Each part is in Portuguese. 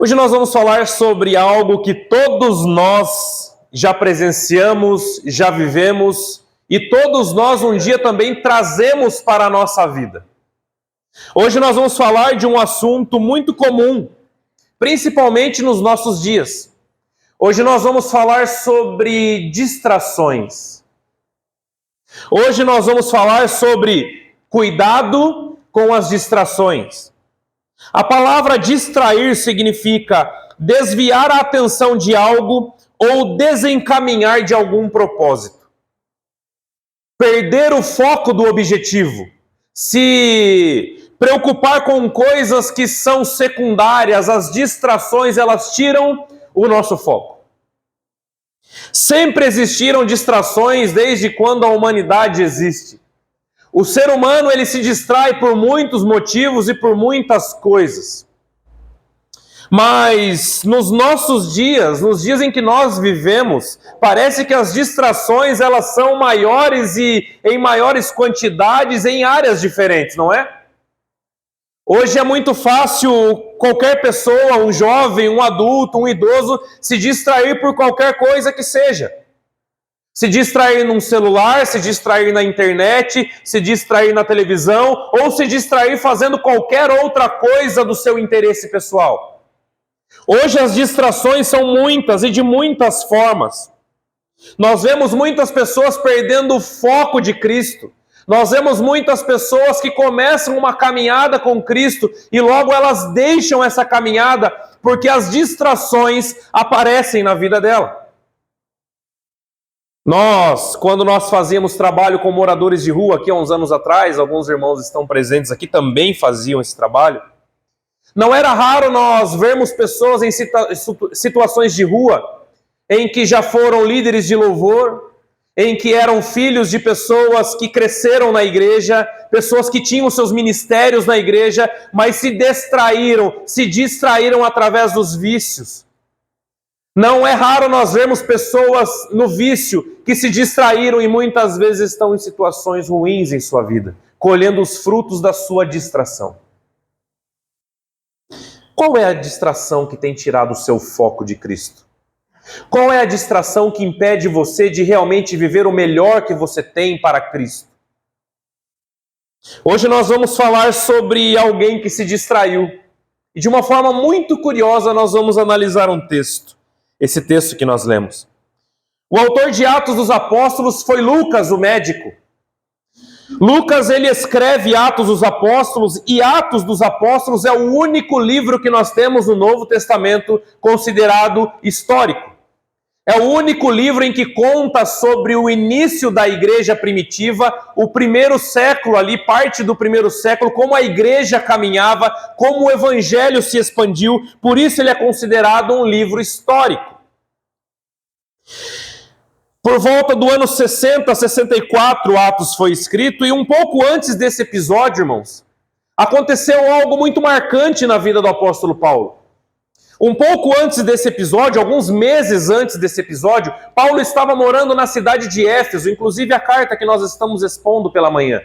Hoje nós vamos falar sobre algo que todos nós já presenciamos, já vivemos e todos nós um dia também trazemos para a nossa vida. Hoje nós vamos falar de um assunto muito comum, principalmente nos nossos dias. Hoje nós vamos falar sobre distrações. Hoje nós vamos falar sobre cuidado com as distrações. A palavra distrair significa desviar a atenção de algo ou desencaminhar de algum propósito. Perder o foco do objetivo. Se preocupar com coisas que são secundárias, as distrações, elas tiram o nosso foco. Sempre existiram distrações desde quando a humanidade existe. O ser humano, ele se distrai por muitos motivos e por muitas coisas. Mas nos nossos dias, nos dias em que nós vivemos, parece que as distrações elas são maiores e em maiores quantidades em áreas diferentes, não é? Hoje é muito fácil qualquer pessoa, um jovem, um adulto, um idoso, se distrair por qualquer coisa que seja. Se distrair num celular, se distrair na internet, se distrair na televisão, ou se distrair fazendo qualquer outra coisa do seu interesse pessoal. Hoje as distrações são muitas e de muitas formas. Nós vemos muitas pessoas perdendo o foco de Cristo. Nós vemos muitas pessoas que começam uma caminhada com Cristo e logo elas deixam essa caminhada porque as distrações aparecem na vida dela. Quando nós fazíamos trabalho com moradores de rua aqui há uns anos atrás, alguns irmãos estão presentes aqui, também faziam esse trabalho. Não era raro nós vermos pessoas em situações de rua, em que já foram líderes de louvor, em que eram filhos de pessoas que cresceram na igreja, pessoas que tinham seus ministérios na igreja, mas se distraíram através dos vícios. Não é raro nós vermos pessoas no vício que se distraíram e muitas vezes estão em situações ruins em sua vida, colhendo os frutos da sua distração. Qual é a distração que tem tirado o seu foco de Cristo? Qual é a distração que impede você de realmente viver o melhor que você tem para Cristo? Hoje nós vamos falar sobre alguém que se distraiu. E de uma forma muito curiosa nós vamos analisar um texto. Esse texto que nós lemos. O autor de Atos dos Apóstolos foi Lucas, o médico. Lucas, ele escreve Atos dos Apóstolos, e Atos dos Apóstolos é o único livro que nós temos no Novo Testamento considerado histórico. É o único livro em que conta sobre o início da igreja primitiva, o primeiro século ali, parte do primeiro século, como a igreja caminhava, como o evangelho se expandiu, por isso ele é considerado um livro histórico. Por volta do ano 60, 64, Atos foi escrito, e um pouco antes desse episódio, irmãos, aconteceu algo muito marcante na vida do apóstolo Paulo. Um pouco antes desse episódio, alguns meses antes desse episódio, Paulo estava morando na cidade de Éfeso, inclusive a carta que nós estamos expondo pela manhã.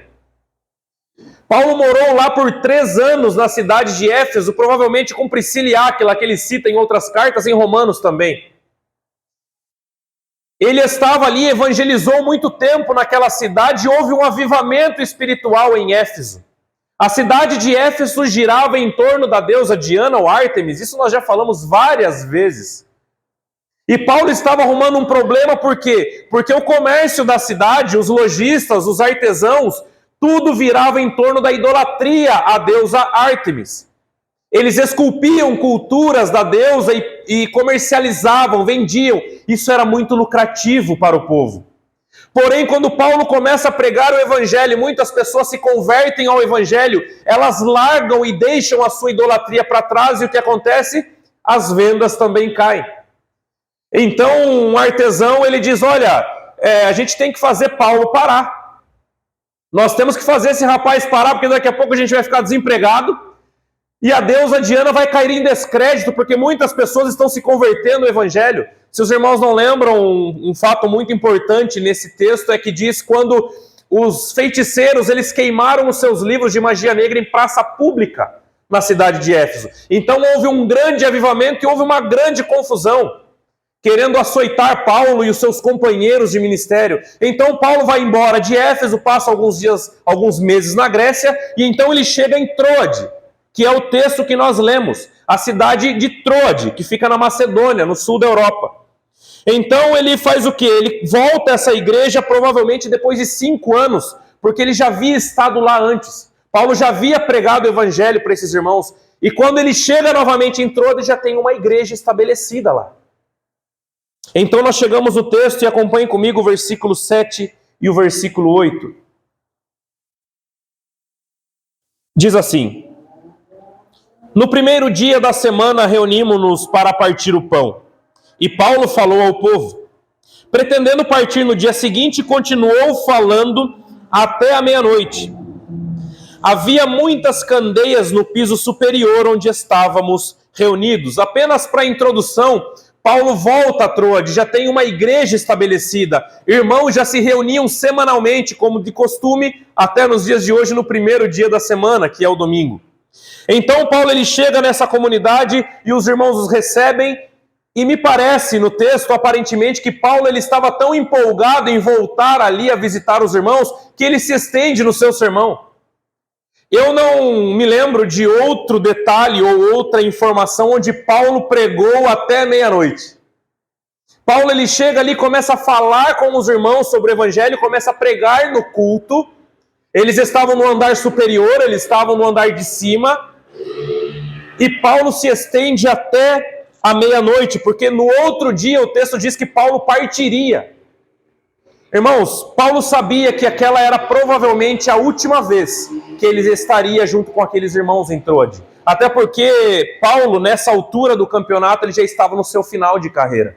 Paulo morou lá por 3 anos na cidade de Éfeso, provavelmente com Priscila e Áquila, que ele cita em outras cartas, em Romanos também. Ele estava ali, evangelizou muito tempo naquela cidade e houve um avivamento espiritual em Éfeso. A cidade de Éfeso girava em torno da deusa Diana ou Ártemis, isso nós já falamos várias vezes. E Paulo estava arrumando um problema, por quê? Porque o comércio da cidade, os lojistas, os artesãos, tudo virava em torno da idolatria à deusa Ártemis. Eles esculpiam culturas da deusa e comercializavam, vendiam. Isso era muito lucrativo para o povo. Porém, quando Paulo começa a pregar o evangelho, muitas pessoas se convertem ao evangelho, elas largam e deixam a sua idolatria para trás, e o que acontece? As vendas também caem. Então, um artesão, ele diz, olha, a gente tem que fazer Paulo parar. Nós temos que fazer esse rapaz parar, porque daqui a pouco a gente vai ficar desempregado, e a deusa Diana vai cair em descrédito, porque muitas pessoas estão se convertendo ao evangelho. Se os irmãos não lembram, um fato muito importante nesse texto é que diz quando os feiticeiros eles queimaram os seus livros de magia negra em praça pública, na cidade de Éfeso. Então houve um grande avivamento e houve uma grande confusão, querendo açoitar Paulo e os seus companheiros de ministério. Então Paulo vai embora de Éfeso, passa alguns dias, alguns meses na Grécia, e então ele chega em Troade, que é o texto que nós lemos, a cidade de Troade, que fica na Macedônia, no sul da Europa. Então ele faz o quê? Ele volta a essa igreja provavelmente depois de 5 anos, porque ele já havia estado lá antes. Paulo já havia pregado o evangelho para esses irmãos, e quando ele chega novamente em Troade, já tem uma igreja estabelecida lá. Então nós chegamos no texto e acompanhem comigo o versículo 7 e o versículo 8. Diz assim: no primeiro dia da semana reunimos-nos para partir o pão. E Paulo falou ao povo. Pretendendo partir no dia seguinte, continuou falando até a meia-noite. Havia muitas candeias no piso superior onde estávamos reunidos. Apenas para introdução, Paulo volta a Troade, já tem uma igreja estabelecida. Irmãos já se reuniam semanalmente, como de costume, até nos dias de hoje, no primeiro dia da semana, que é o domingo. Então Paulo ele chega nessa comunidade e os irmãos os recebem. E me parece no texto, aparentemente, que Paulo ele estava tão empolgado em voltar ali a visitar os irmãos, que ele se estende no seu sermão. Eu não me lembro de outro detalhe ou outra informação onde Paulo pregou até meia-noite. Paulo ele chega ali, começa a falar com os irmãos sobre o evangelho, começa a pregar no culto. Eles estavam no andar superior, eles estavam no andar de cima. E Paulo se estende até à meia-noite, porque no outro dia o texto diz que Paulo partiria. Irmãos, Paulo sabia que aquela era provavelmente a última vez que ele estaria junto com aqueles irmãos em Troade. Até porque Paulo, nessa altura do campeonato, ele já estava no seu final de carreira.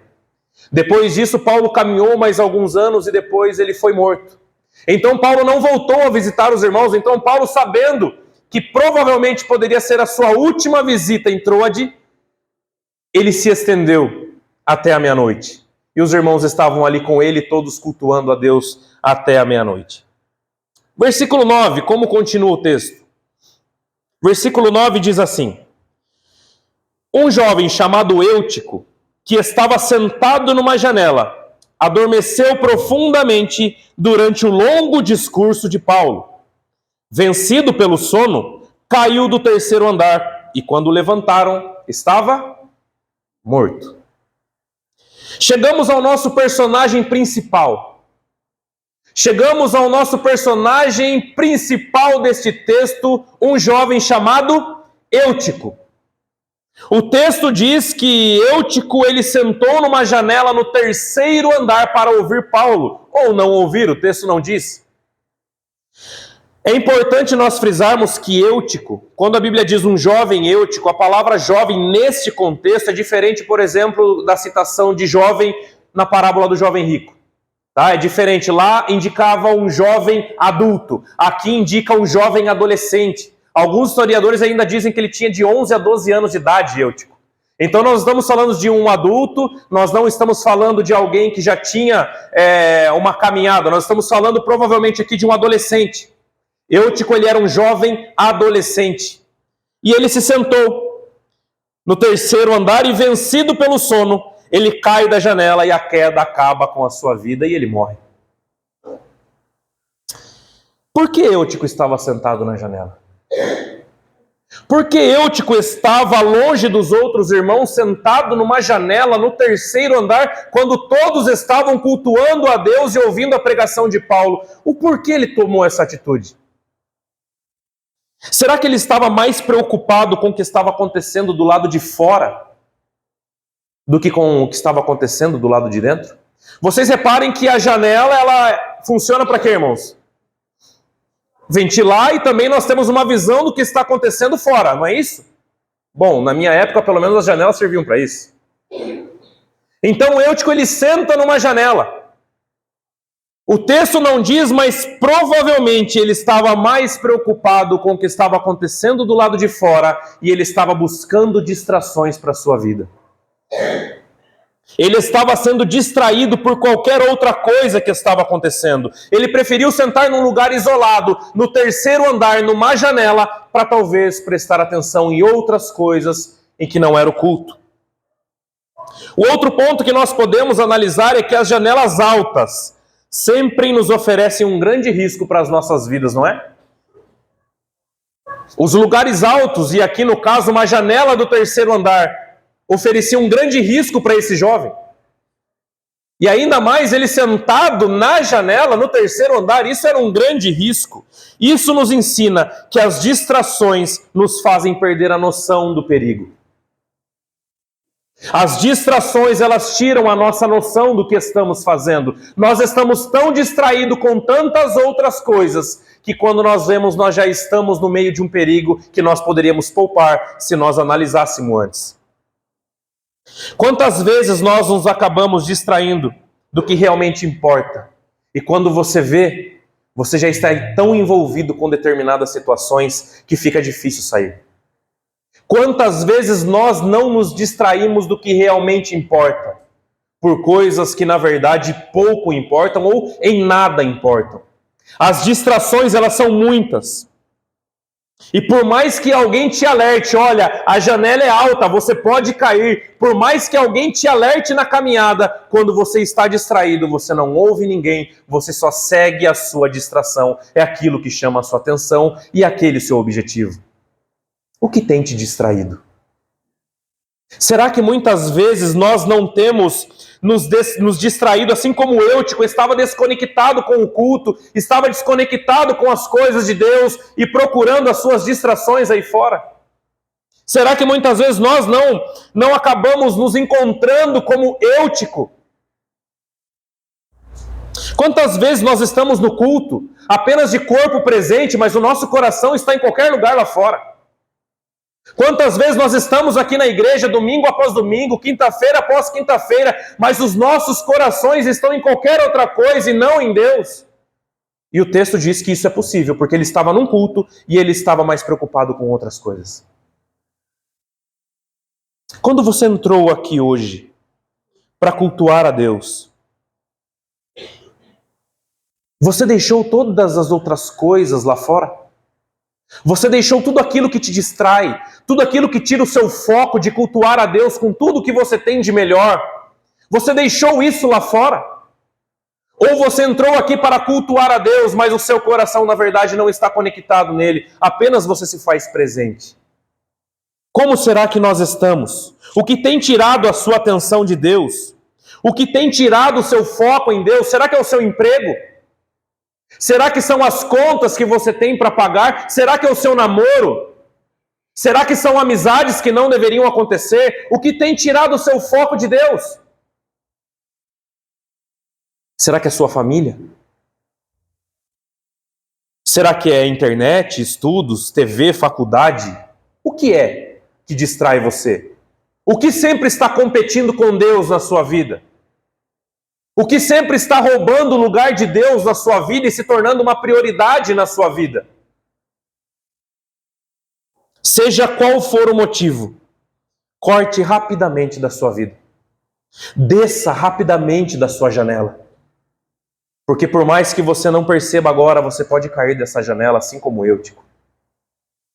Depois disso, Paulo caminhou mais alguns anos e depois ele foi morto. Então Paulo não voltou a visitar os irmãos. Então Paulo, sabendo que provavelmente poderia ser a sua última visita em Troade, ele se estendeu até a meia-noite. E os irmãos estavam ali com ele, todos cultuando a Deus até a meia-noite. Versículo 9, como continua o texto? Versículo 9 diz assim: um jovem chamado Eutico, que estava sentado numa janela, adormeceu profundamente durante o longo discurso de Paulo. Vencido pelo sono, caiu do 3º andar, e quando o levantaram, estava morto. Chegamos ao nosso personagem principal. Chegamos ao nosso personagem principal deste texto, um jovem chamado Eutico. O texto diz que Eutico ele sentou numa janela no 3º andar para ouvir Paulo, ou não ouvir, o texto não diz. É importante nós frisarmos que Eutico, quando a Bíblia diz um jovem Eutico, a palavra jovem neste contexto é diferente, por exemplo, da citação de jovem na parábola do jovem rico. Tá? É diferente, lá indicava um jovem adulto, aqui indica um jovem adolescente. Alguns historiadores ainda dizem que ele tinha de 11 a 12 anos de idade, Eutico. Então nós estamos falando de um adulto, nós não estamos falando de alguém que já tinha uma caminhada, nós estamos falando provavelmente aqui de um adolescente. Eutico, ele era um jovem adolescente. E ele se sentou no 3º andar e, vencido pelo sono, ele cai da janela e a queda acaba com a sua vida e ele morre. Por que Eutico estava sentado na janela? Por que Eutico estava longe dos outros irmãos, sentado numa janela no 3º andar, quando todos estavam cultuando a Deus e ouvindo a pregação de Paulo? O porquê ele tomou essa atitude? Será que ele estava mais preocupado com o que estava acontecendo do lado de fora do que com o que estava acontecendo do lado de dentro? Vocês reparem que a janela, ela funciona para quê, irmãos? Ventilar, e também nós temos uma visão do que está acontecendo fora, não é isso? Bom, na minha época, pelo menos as janelas serviam para isso. Então o Eutico, ele senta numa janela. O texto não diz, mas provavelmente ele estava mais preocupado com o que estava acontecendo do lado de fora e ele estava buscando distrações para a sua vida. Ele estava sendo distraído por qualquer outra coisa que estava acontecendo. Ele preferiu sentar num lugar isolado, no terceiro andar, numa janela, para talvez prestar atenção em outras coisas em que não era o culto. O outro ponto que nós podemos analisar é que as janelas altas sempre nos oferecem um grande risco para as nossas vidas, não é? Os lugares altos, e aqui no caso uma janela do terceiro andar, oferecia um grande risco para esse jovem. E ainda mais ele sentado na janela, no terceiro andar, isso era um grande risco. Isso nos ensina que as distrações nos fazem perder a noção do perigo. As distrações, elas tiram a nossa noção do que estamos fazendo. Nós estamos tão distraídos com tantas outras coisas, que quando nós vemos, nós já estamos no meio de um perigo que nós poderíamos poupar se nós analisássemos antes. Quantas vezes nós nos acabamos distraindo do que realmente importa? E quando você vê, você já está tão envolvido com determinadas situações que fica difícil sair. Quantas vezes nós não nos distraímos do que realmente importa? Por coisas que na verdade pouco importam ou em nada importam. As distrações, elas são muitas. E por mais que alguém te alerte, olha, a janela é alta, você pode cair. Por mais que alguém te alerte na caminhada, quando você está distraído, você não ouve ninguém, você só segue a sua distração. É aquilo que chama a sua atenção e aquele seu objetivo. O que tem te distraído? Será que muitas vezes nós não temos nos distraído, assim como Eutico estava desconectado com o culto, estava desconectado com as coisas de Deus e procurando as suas distrações aí fora? Será que muitas vezes nós não acabamos nos encontrando como Eutico? Quantas vezes nós estamos no culto, apenas de corpo presente, mas o nosso coração está em qualquer lugar lá fora? Quantas vezes nós estamos aqui na igreja, domingo após domingo, quinta-feira após quinta-feira, mas os nossos corações estão em qualquer outra coisa e não em Deus? E o texto diz que isso é possível, porque ele estava num culto e ele estava mais preocupado com outras coisas. Quando você entrou aqui hoje para cultuar a Deus, você deixou todas as outras coisas lá fora? Você deixou tudo aquilo que te distrai, tudo aquilo que tira o seu foco de cultuar a Deus com tudo que você tem de melhor? Você deixou isso lá fora? Ou você entrou aqui para cultuar a Deus, mas o seu coração na verdade não está conectado nele, apenas você se faz presente? Como será que nós estamos? O que tem tirado a sua atenção de Deus? O que tem tirado o seu foco em Deus? Será que é o seu emprego? Será que são as contas que você tem para pagar? Será que é o seu namoro? Será que são amizades que não deveriam acontecer? O que tem tirado o seu foco de Deus? Será que é a sua família? Será que é internet, estudos, TV, faculdade? O que é que distrai você? O que sempre está competindo com Deus na sua vida? O que sempre está roubando o lugar de Deus na sua vida e se tornando uma prioridade na sua vida? Seja qual for o motivo, corte rapidamente da sua vida. Desça rapidamente da sua janela. Porque por mais que você não perceba agora, você pode cair dessa janela, assim como Eutico.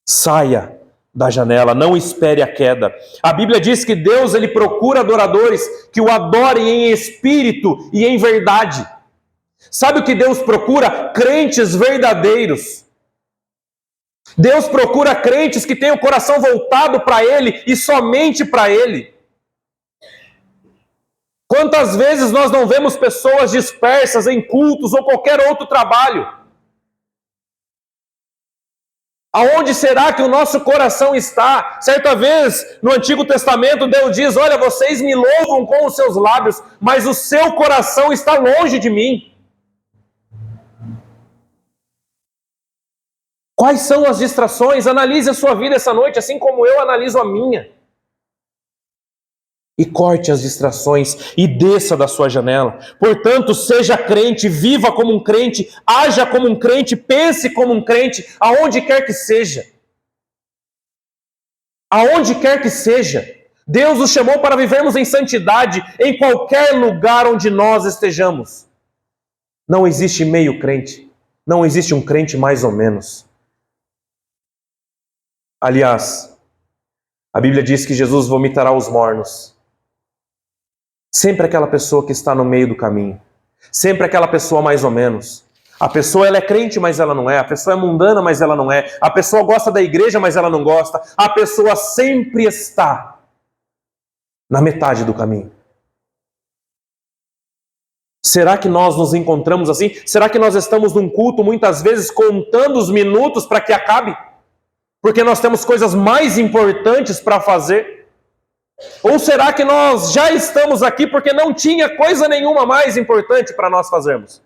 Saia da janela, não espere a queda. A Bíblia diz que Deus, ele procura adoradores que o adorem em espírito e em verdade. Sabe o que Deus procura? Crentes verdadeiros. Deus procura crentes que têm o coração voltado para Ele e somente para Ele. Quantas vezes nós não vemos pessoas dispersas em cultos ou qualquer outro trabalho? Aonde será que o nosso coração está? Certa vez, no Antigo Testamento, Deus diz, olha, vocês me louvam com os seus lábios, mas o seu coração está longe de mim. Quais são as distrações? Analise a sua vida essa noite, assim como eu analiso a minha. E corte as distrações e desça da sua janela. Portanto, seja crente, viva como um crente, haja como um crente, pense como um crente, aonde quer que seja. Aonde quer que seja. Deus nos chamou para vivermos em santidade em qualquer lugar onde nós estejamos. Não existe meio crente. Não existe um crente mais ou menos. Aliás, a Bíblia diz que Jesus vomitará os mornos. Sempre aquela pessoa que está no meio do caminho. Sempre aquela pessoa mais ou menos. A pessoa ela é crente, mas ela não é. A pessoa é mundana, mas ela não é. A pessoa gosta da igreja, mas ela não gosta. A pessoa sempre está na metade do caminho. Será que nós nos encontramos assim? Será que nós estamos num culto muitas vezes contando os minutos para que acabe? Porque nós temos coisas mais importantes para fazer? Ou será que nós já estamos aqui porque não tinha coisa nenhuma mais importante para nós fazermos?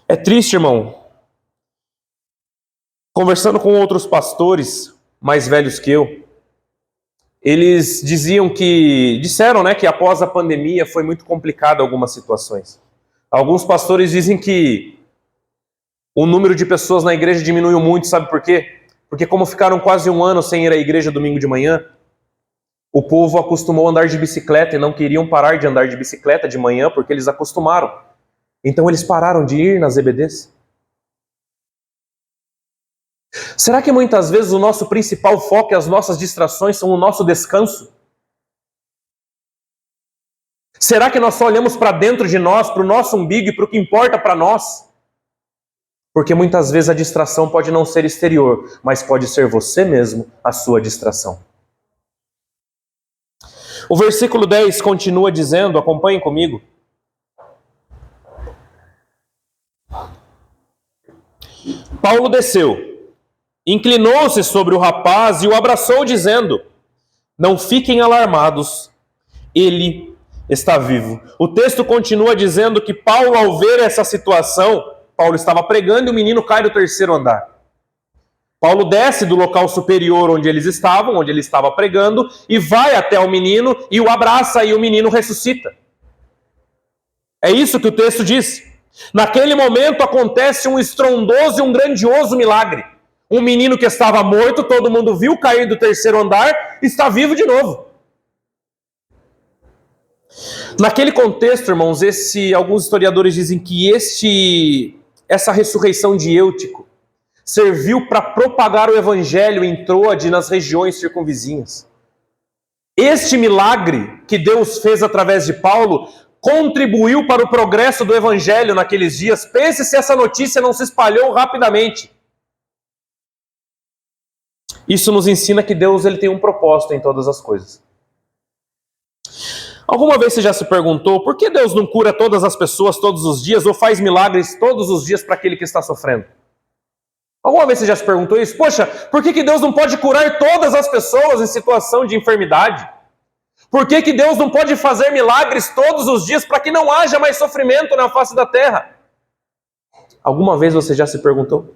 É triste, irmão. Conversando com outros pastores mais velhos que eu, eles disseram, que após a pandemia foi muito complicado algumas situações. Alguns pastores dizem que o número de pessoas na igreja diminuiu muito, sabe por quê? Porque como ficaram quase um ano sem ir à igreja domingo de manhã, o povo acostumou a andar de bicicleta e não queriam parar de andar de bicicleta de manhã porque eles acostumaram. Então eles pararam de ir nas EBDs. Será que muitas vezes o nosso principal foco e as nossas distrações são o nosso descanso? Será que nós só olhamos para dentro de nós, para o nosso umbigo e para o que importa para nós? Porque muitas vezes a distração pode não ser exterior, mas pode ser você mesmo a sua distração. O versículo 10 continua dizendo, acompanhem comigo. Paulo desceu, inclinou-se sobre o rapaz e o abraçou, dizendo: não fiquem alarmados, ele está vivo. O texto continua dizendo que Paulo, ao ver essa situação, Paulo estava pregando e o menino cai do terceiro andar. Paulo desce do local superior onde eles estavam, onde ele estava pregando, e vai até o menino e o abraça e o menino ressuscita. É isso que o texto diz. Naquele momento acontece um estrondoso e um grandioso milagre. Um menino que estava morto, todo mundo viu cair do terceiro andar, está vivo de novo. Naquele contexto, irmãos, alguns historiadores dizem que essa ressurreição de Eutico serviu para propagar o evangelho em Troade nas regiões circunvizinhas. Este milagre que Deus fez através de Paulo contribuiu para o progresso do evangelho naqueles dias. Pense se essa notícia não se espalhou rapidamente. Isso nos ensina que Deus ele tem um propósito em todas as coisas. Alguma vez você já se perguntou por que Deus não cura todas as pessoas todos os dias ou faz milagres todos os dias para aquele que está sofrendo? Alguma vez você já se perguntou isso? Poxa, por que Deus não pode curar todas as pessoas em situação de enfermidade? Por que Deus não pode fazer milagres todos os dias para que não haja mais sofrimento na face da terra? Alguma vez você já se perguntou?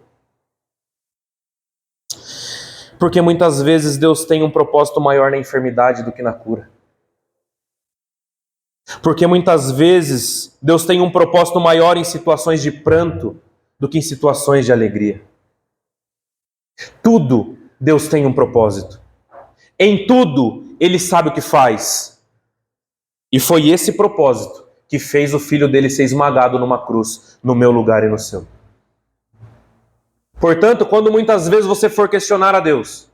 Porque muitas vezes Deus tem um propósito maior na enfermidade do que na cura. Porque muitas vezes Deus tem um propósito maior em situações de pranto do que em situações de alegria. Tudo Deus tem um propósito. Em tudo Ele sabe o que faz. E foi esse propósito que fez o filho dele ser esmagado numa cruz, no meu lugar e no seu. Portanto, quando muitas vezes você for questionar a Deus,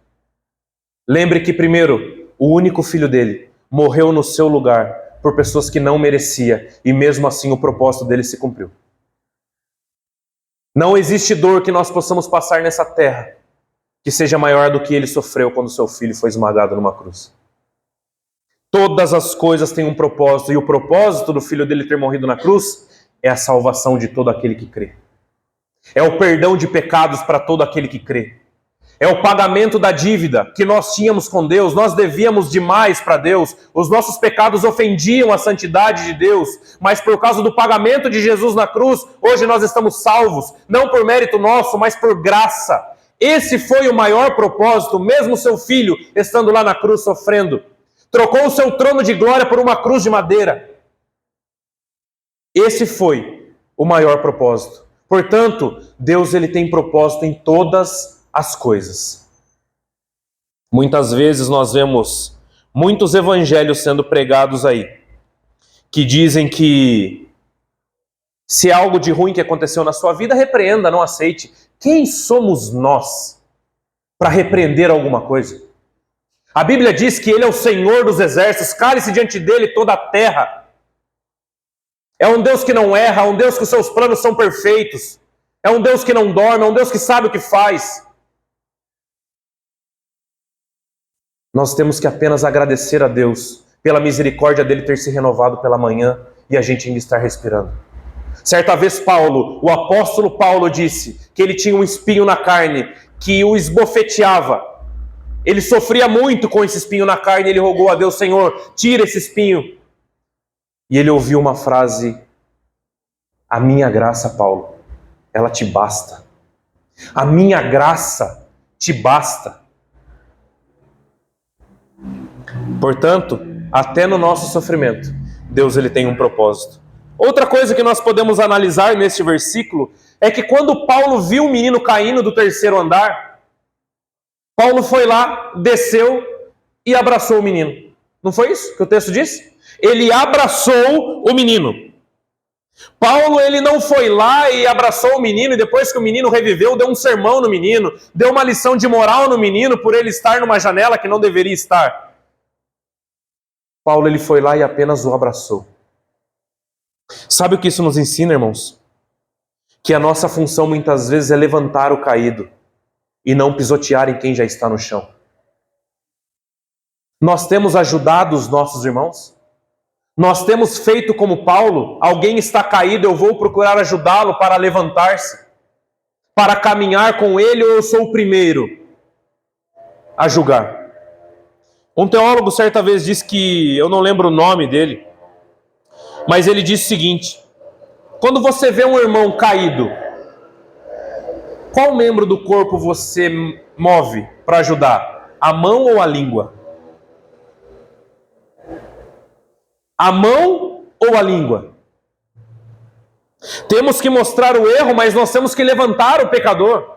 lembre que primeiro, o único filho dele morreu no seu lugar por pessoas que não merecia, e mesmo assim o propósito dele se cumpriu. Não existe dor que nós possamos passar nessa terra que seja maior do que ele sofreu quando seu filho foi esmagado numa cruz. Todas as coisas têm um propósito, e o propósito do filho dele ter morrido na cruz é a salvação de todo aquele que crê. É o perdão de pecados para todo aquele que crê. É o pagamento da dívida que nós tínhamos com Deus. Nós devíamos demais para Deus. Os nossos pecados ofendiam a santidade de Deus. Mas por causa do pagamento de Jesus na cruz, hoje nós estamos salvos. Não por mérito nosso, mas por graça. Esse foi o maior propósito, mesmo seu filho estando lá na cruz sofrendo. Trocou o seu trono de glória por uma cruz de madeira. Esse foi o maior propósito. Portanto, Deus ele tem propósito em todas as coisas. Muitas vezes nós vemos muitos evangelhos sendo pregados aí, que dizem que se é algo de ruim que aconteceu na sua vida, repreenda, não aceite. Quem somos nós para repreender alguma coisa? A Bíblia diz que Ele é o Senhor dos exércitos, cale-se diante dele toda a terra. É um Deus que não erra, é um Deus que os seus planos são perfeitos, é um Deus que não dorme, é um Deus que sabe o que faz. Nós temos que apenas agradecer a Deus pela misericórdia dele ter se renovado pela manhã e a gente ainda estar respirando. Certa vez o apóstolo Paulo disse que ele tinha um espinho na carne que o esbofeteava. Ele sofria muito com esse espinho na carne, ele rogou a Deus: Senhor, tira esse espinho. E ele ouviu uma frase: a minha graça, Paulo, ela te basta. A minha graça te basta. Portanto, até no nosso sofrimento, Deus ele tem um propósito. Outra coisa que nós podemos analisar neste versículo é que quando Paulo viu o menino caindo do terceiro andar, Paulo foi lá, desceu e abraçou o menino. Não foi isso que o texto diz? Ele abraçou o menino. Paulo ele não foi lá e abraçou o menino e depois que o menino reviveu, deu um sermão no menino, deu uma lição de moral no menino por ele estar numa janela que não deveria estar. Paulo ele foi lá e apenas o abraçou. Sabe o que isso nos ensina, irmãos? Que a nossa função muitas vezes é levantar o caído e não pisotear em quem já está no chão. Nós temos ajudado os nossos irmãos? Nós temos feito como Paulo: alguém está caído, eu vou procurar ajudá-lo para levantar-se, para caminhar com ele, ou eu sou o primeiro a julgar? Um teólogo certa vez disse que, eu não lembro o nome dele, mas ele disse o seguinte: quando você vê um irmão caído, qual membro do corpo você move para ajudar? A mão ou a língua? A mão ou a língua? Temos que mostrar o erro, mas nós temos que levantar o pecador.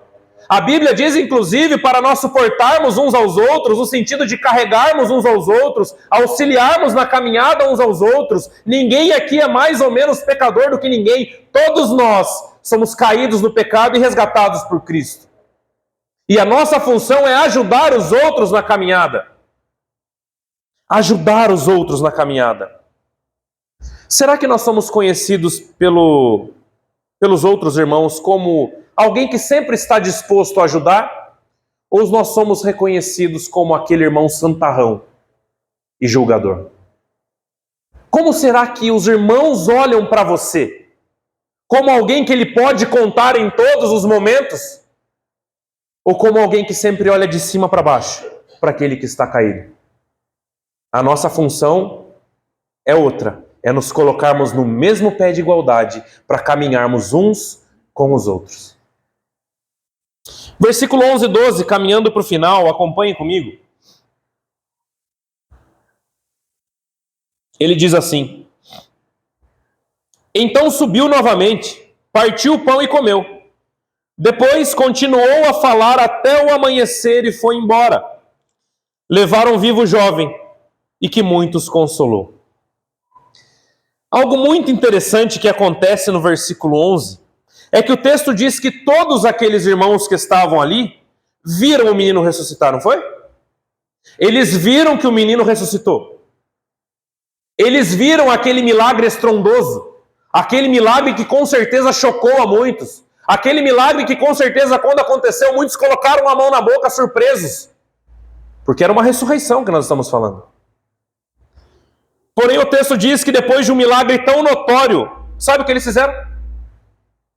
A Bíblia diz, inclusive, para nós suportarmos uns aos outros, no sentido de carregarmos uns aos outros, auxiliarmos na caminhada uns aos outros. Ninguém aqui é mais ou menos pecador do que ninguém. Todos nós somos caídos no pecado e resgatados por Cristo. E a nossa função é ajudar os outros na caminhada. Ajudar os outros na caminhada. Será que nós somos conhecidos pelos outros irmãos como alguém que sempre está disposto a ajudar? Ou nós somos reconhecidos como aquele irmão santarrão e julgador? Como será que os irmãos olham para você? Como alguém que ele pode contar em todos os momentos? Ou como alguém que sempre olha de cima para baixo, para aquele que está caído? A nossa função é outra. É nos colocarmos no mesmo pé de igualdade para caminharmos uns com os outros. Versículo 11 e 12, caminhando para o final, acompanhem comigo. Ele diz assim: então subiu novamente, partiu o pão e comeu. Depois continuou a falar até o amanhecer e foi embora. Levaram vivo o jovem e que muitos consolou. Algo muito interessante que acontece no versículo 11 é que o texto diz que todos aqueles irmãos que estavam ali viram o menino ressuscitar, não foi? Eles viram que o menino ressuscitou. Eles viram aquele milagre estrondoso, aquele milagre que com certeza chocou a muitos, aquele milagre que com certeza quando aconteceu muitos colocaram a mão na boca surpresos, porque era uma ressurreição que nós estamos falando. Porém, o texto diz que depois de um milagre tão notório, sabe o que eles fizeram?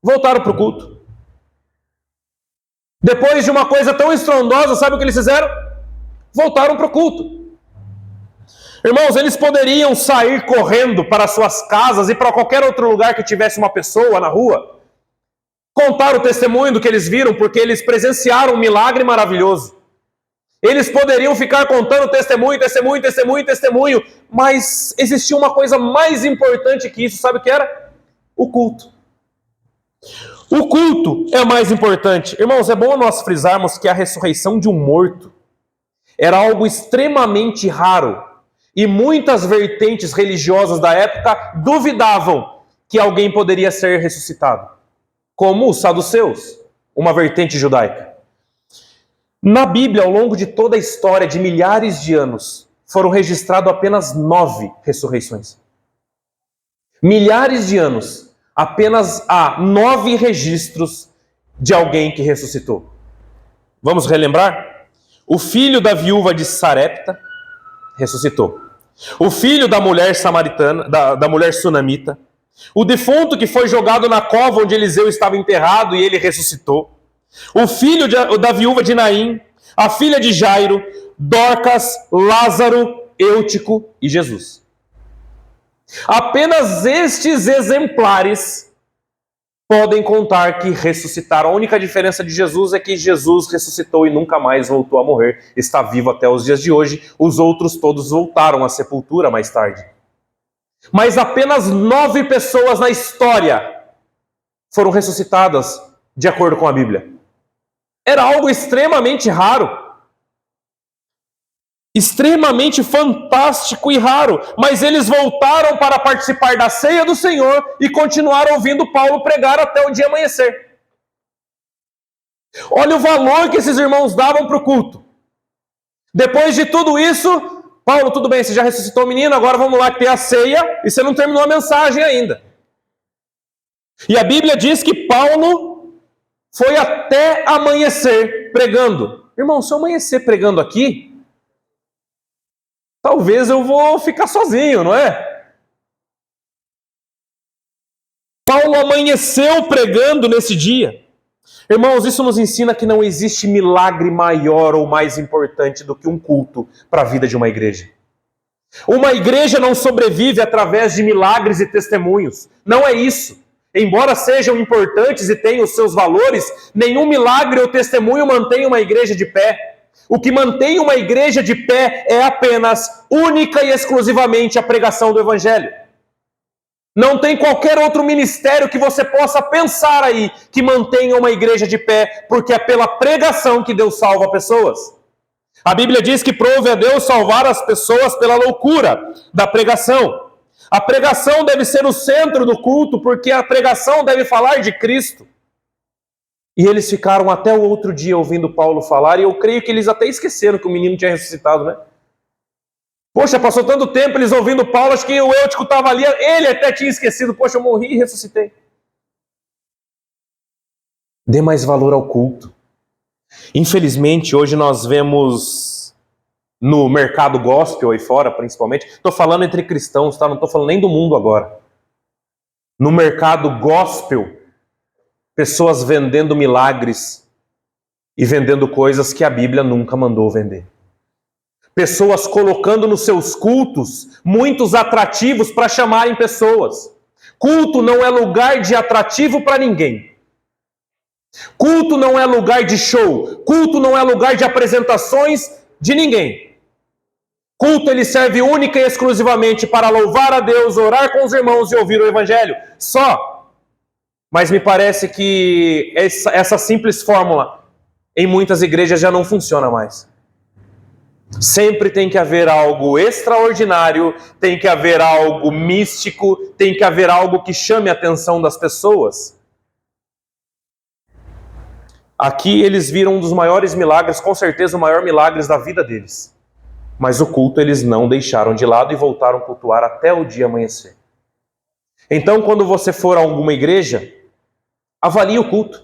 Voltaram para o culto. Depois de uma coisa tão estrondosa, sabe o que eles fizeram? Voltaram para o culto. Irmãos, eles poderiam sair correndo para suas casas e para qualquer outro lugar que tivesse uma pessoa na rua, contar o testemunho do que eles viram, porque eles presenciaram um milagre maravilhoso. Eles poderiam ficar contando testemunho, mas existia uma coisa mais importante que isso, sabe o que era? O culto. O culto é mais importante. Irmãos, é bom nós frisarmos que a ressurreição de um morto era algo extremamente raro. E muitas vertentes religiosas da época duvidavam que alguém poderia ser ressuscitado, como os saduceus, uma vertente judaica. Na Bíblia, ao longo de toda a história de milhares de anos, foram registrados apenas 9 ressurreições. Milhares de anos, apenas há 9 registros de alguém que ressuscitou. Vamos relembrar? O filho da viúva de Sarepta ressuscitou. O filho da mulher samaritana, da mulher sunamita. O defunto que foi jogado na cova onde Eliseu estava enterrado e ele ressuscitou. O filho da viúva de Naim, a filha de Jairo, Dorcas, Lázaro, Eutico e Jesus. Apenas estes exemplares podem contar que ressuscitaram. A única diferença de Jesus é que Jesus ressuscitou e nunca mais voltou a morrer. Está vivo até os dias de hoje. Os outros todos voltaram à sepultura mais tarde. Mas apenas 9 pessoas na história foram ressuscitadas de acordo com a Bíblia. Era algo extremamente raro. Extremamente fantástico e raro. Mas eles voltaram para participar da ceia do Senhor e continuaram ouvindo Paulo pregar até o dia amanhecer. Olha o valor que esses irmãos davam para o culto. Depois de tudo isso, Paulo, tudo bem, você já ressuscitou o menino, agora vamos lá ter a ceia e você não terminou a mensagem ainda. E a Bíblia diz que Paulo foi até amanhecer pregando. Irmão, se eu amanhecer pregando aqui, talvez eu vou ficar sozinho, não é? Paulo amanheceu pregando nesse dia. Irmãos, isso nos ensina que não existe milagre maior ou mais importante do que um culto para a vida de uma igreja. Uma igreja não sobrevive através de milagres e testemunhos. Não é isso. Embora sejam importantes e tenham os seus valores, nenhum milagre ou testemunho mantém uma igreja de pé. O que mantém uma igreja de pé é apenas, única e exclusivamente, a pregação do Evangelho. Não tem qualquer outro ministério que você possa pensar aí que mantenha uma igreja de pé, porque é pela pregação que Deus salva pessoas. A Bíblia diz que prove a Deus salvar as pessoas pela loucura da pregação. A pregação deve ser o centro do culto, porque a pregação deve falar de Cristo. E eles ficaram até o outro dia ouvindo Paulo falar, e eu creio que eles até esqueceram que o menino tinha ressuscitado, né? Poxa, passou tanto tempo eles ouvindo Paulo, acho que o Eutico estava ali, ele até tinha esquecido, poxa, eu morri e ressuscitei. Dê mais valor ao culto. Infelizmente, hoje nós vemos no mercado gospel aí fora, principalmente, estou falando entre cristãos, tá? Não estou falando nem do mundo agora. No mercado gospel, pessoas vendendo milagres e vendendo coisas que a Bíblia nunca mandou vender. Pessoas colocando nos seus cultos muitos atrativos para chamarem pessoas. Culto não é lugar de atrativo para ninguém. Culto não é lugar de show. Culto não é lugar de apresentações de ninguém. Culto ele serve única e exclusivamente para louvar a Deus, orar com os irmãos e ouvir o Evangelho. Só. Mas me parece que essa simples fórmula em muitas igrejas já não funciona mais. Sempre tem que haver algo extraordinário, tem que haver algo místico, tem que haver algo que chame a atenção das pessoas. Aqui eles viram um dos maiores milagres, com certeza o maior milagre da vida deles. Mas o culto eles não deixaram de lado e voltaram a cultuar até o dia amanhecer. Então, quando você for a alguma igreja, avalie o culto.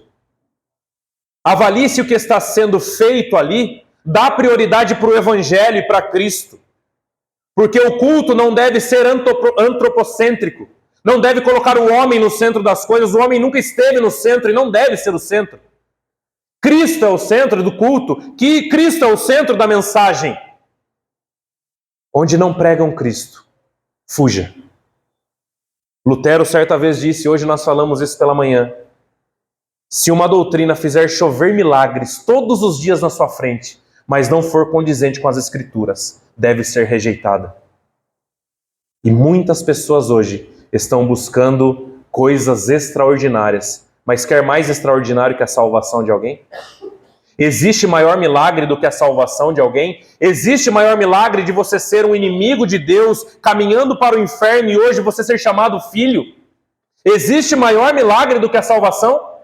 Avalie se o que está sendo feito ali dá prioridade para o Evangelho e para Cristo. Porque o culto não deve ser antropocêntrico. Não deve colocar o homem no centro das coisas. O homem nunca esteve no centro e não deve ser o centro. Cristo é o centro do culto. Que Cristo é o centro da mensagem. Onde não pregam Cristo, fuja. Lutero certa vez disse, hoje nós falamos isso pela manhã, se uma doutrina fizer chover milagres todos os dias na sua frente, mas não for condizente com as Escrituras, deve ser rejeitada. E muitas pessoas hoje estão buscando coisas extraordinárias, mas quer mais extraordinário que a salvação de alguém? Existe maior milagre do que a salvação de alguém? Existe maior milagre de você ser um inimigo de Deus, caminhando para o inferno e hoje você ser chamado filho? Existe maior milagre do que a salvação?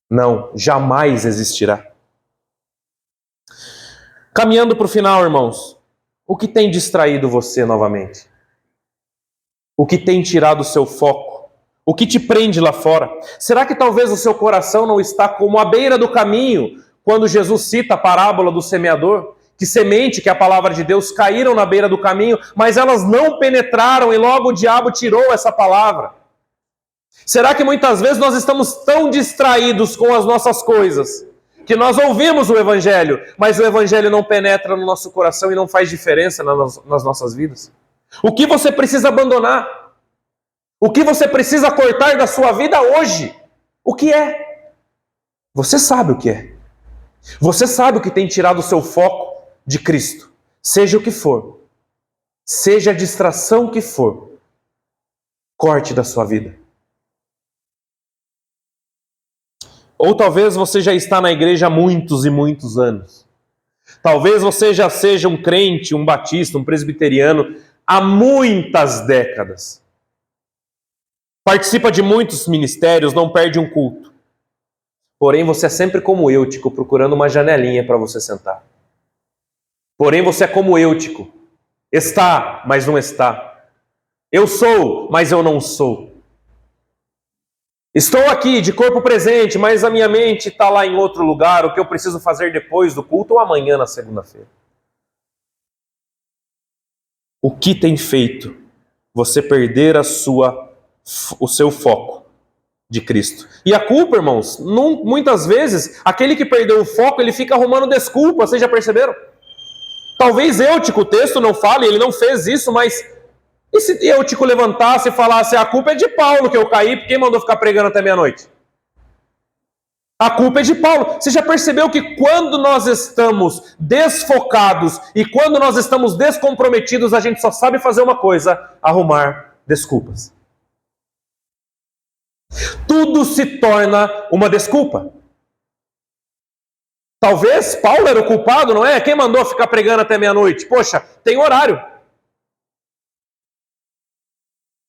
Não, jamais existirá. Caminhando para o final, irmãos, o que tem distraído você novamente? O que tem tirado o seu foco? O que te prende lá fora? Será que talvez o seu coração não está como à beira do caminho, quando Jesus cita a parábola do semeador? Que semente, que é a palavra de Deus, caíram na beira do caminho, mas elas não penetraram e logo o diabo tirou essa palavra. Será que muitas vezes nós estamos tão distraídos com as nossas coisas, que nós ouvimos o Evangelho, mas o Evangelho não penetra no nosso coração e não faz diferença nas nossas vidas? O que você precisa abandonar? O que você precisa cortar da sua vida hoje? O que é? Você sabe o que é. Você sabe o que tem tirado o seu foco de Cristo. Seja o que for. Seja a distração que for. Corte da sua vida. Ou talvez você já está na igreja há muitos e muitos anos. Talvez você já seja um crente, um batista, um presbiteriano há muitas décadas. Participa de muitos ministérios, não perde um culto. Porém, você é sempre como Eutico, procurando uma janelinha para você sentar. Porém, você é como Eutico. Está, mas não está. Eu sou, mas eu não sou. Estou aqui de corpo presente, mas a minha mente está lá em outro lugar, o que eu preciso fazer depois do culto ou amanhã na segunda-feira. O que tem feito você perder o seu foco de Cristo? E a culpa, irmãos, muitas vezes, aquele que perdeu o foco, ele fica arrumando desculpa, vocês já perceberam? Talvez Eutico, o texto não fale, ele não fez isso, mas e se Eutico levantasse e falasse, a culpa é de Paulo que eu caí, porque quem mandou ficar pregando até meia-noite? A culpa é de Paulo. Você já percebeu que quando nós estamos desfocados e quando nós estamos descomprometidos, a gente só sabe fazer uma coisa, arrumar desculpas. Tudo se torna uma desculpa. Talvez Paulo era o culpado, não é? Quem mandou ficar pregando até meia-noite? Poxa, tem horário.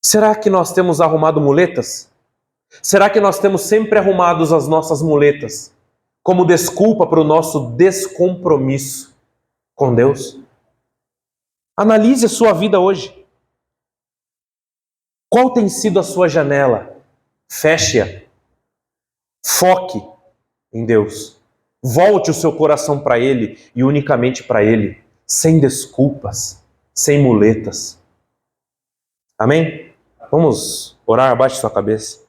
Será que nós temos arrumado muletas? Será que nós temos sempre arrumados as nossas muletas como desculpa para o nosso descompromisso com Deus? Analise a sua vida hoje. Qual tem sido a sua janela? Feche-a. Foque em Deus. Volte o seu coração para Ele e unicamente para Ele, sem desculpas, sem muletas. Amém? Vamos orar, abaixe sua cabeça.